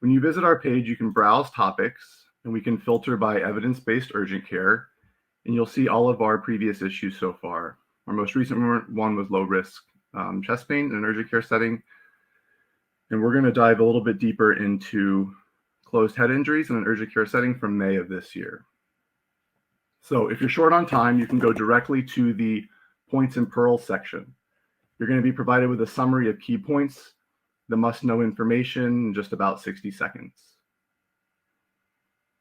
When you visit our page, you can browse topics, and we can filter by evidence-based urgent care, and you'll see all of our previous issues so far. Our most recent one was low-risk chest pain in an urgent care setting, and we're going to dive a little bit deeper into closed head injuries in an urgent care setting from May of this year. So if you're short on time, you can go directly to the points and pearls section. You're going to be provided with a summary of key points, the must-know information in just about 60 seconds.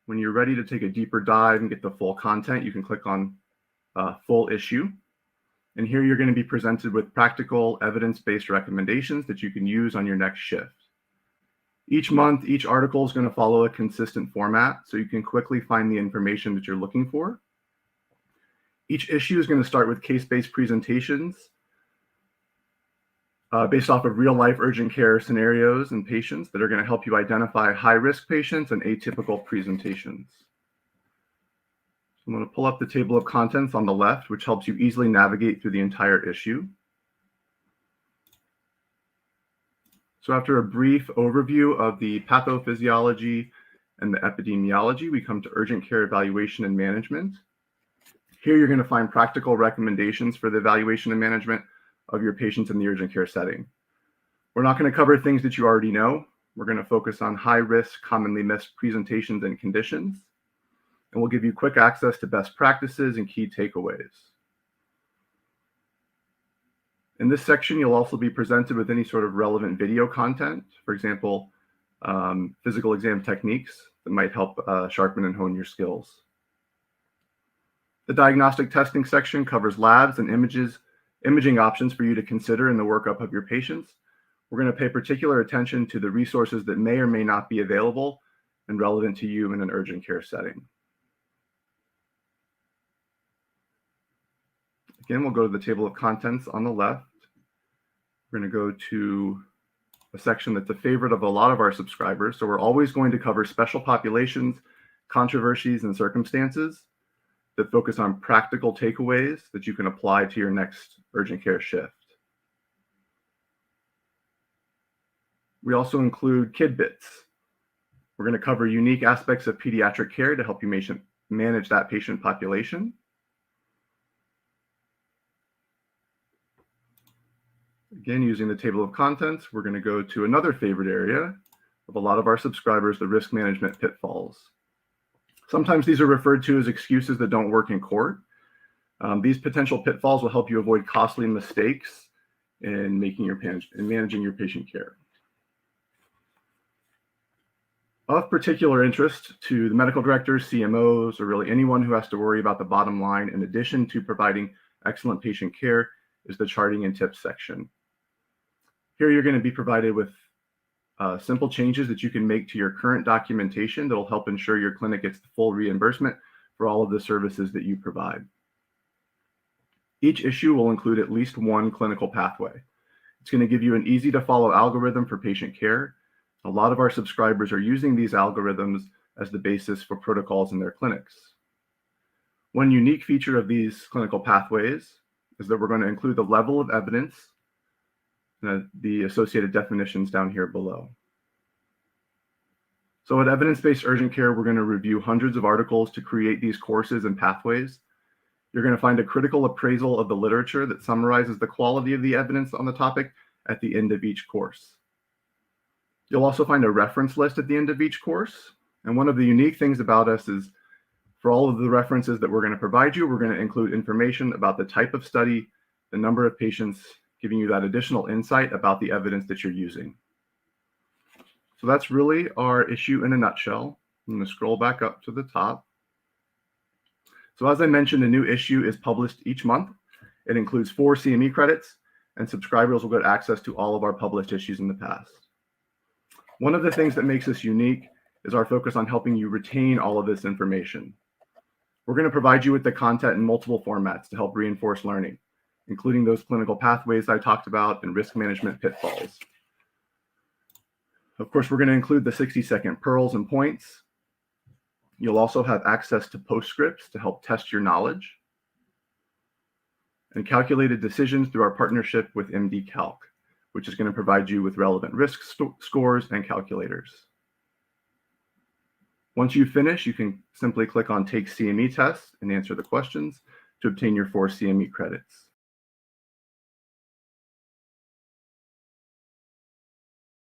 When you're ready to take a deeper dive and get the full content, you can click on full issue. And here you're going to be presented with practical evidence-based recommendations that you can use on your next shift. Each month, each article is going to follow a consistent format, so you can quickly find the information that you're looking for. Each issue is going to start with case-based presentations based off of real-life urgent care scenarios and patients that are going to help you identify high-risk patients and atypical presentations. So I'm going to pull up the table of contents on the left, which helps you easily navigate through the entire issue. So after a brief overview of the pathophysiology and the epidemiology, we come to urgent care evaluation and management. Here you're going to find practical recommendations for the evaluation and management of your patients in the urgent care setting. We're not going to cover things that you already know. We're going to focus on high-risk, commonly missed presentations and conditions, and we'll give you quick access to best practices and key takeaways. In this section, you'll also be presented with any sort of relevant video content, for example, physical exam techniques that might help sharpen and hone your skills. The diagnostic testing section covers labs and imaging options for you to consider in the workup of your patients. We're going to pay particular attention to the resources that may or may not be available and relevant to you in an urgent care setting. Again, we'll go to the table of contents on the left. We're going to go to a section that's a favorite of a lot of our subscribers. So we're always going to cover special populations, controversies, and circumstances that focus on practical takeaways that you can apply to your next urgent care shift. We also include kid bits. We're going to cover unique aspects of pediatric care to help you manage that patient population. Again, using the table of contents, we're going to go to another favorite area of a lot of our subscribers, the risk management pitfalls. Sometimes these are referred to as excuses that don't work in court. These potential pitfalls will help you avoid costly mistakes in managing your patient care. Of particular interest to the medical directors, CMOs, or really anyone who has to worry about the bottom line, in addition to providing excellent patient care, is the charting and tips section. Here you're going to be provided with simple changes that you can make to your current documentation that will help ensure your clinic gets the full reimbursement for all of the services that you provide. Each issue will include at least one clinical pathway. It's going to give you an easy to follow algorithm for patient care. A lot of our subscribers are using these algorithms as the basis for protocols in their clinics. One unique feature of these clinical pathways is that we're going to include the level of evidence and the associated definitions down here below. So at Evidence-Based Urgent Care, we're going to review hundreds of articles to create these courses and pathways. You're going to find a critical appraisal of the literature that summarizes the quality of the evidence on the topic at the end of each course. You'll also find a reference list at the end of each course. And one of the unique things about us is for all of the references that we're going to provide you, we're going to include information about the type of study, the number of patients, giving you that additional insight about the evidence that you're using. So that's really our issue in a nutshell. I'm going to scroll back up to the top. So as I mentioned, a new issue is published each month. It includes 4 CME credits, and subscribers will get access to all of our published issues in the past. One of the things that makes us unique is our focus on helping you retain all of this information. We're going to provide you with the content in multiple formats to help reinforce learning, including those clinical pathways I talked about and risk management pitfalls. Of course, we're going to include the 60-second pearls and points. You'll also have access to postscripts to help test your knowledge, and calculated decisions through our partnership with MD Calc, which is going to provide you with relevant risk scores and calculators. Once you finish, you can simply click on Take CME Test and answer the questions to obtain your 4 CME credits.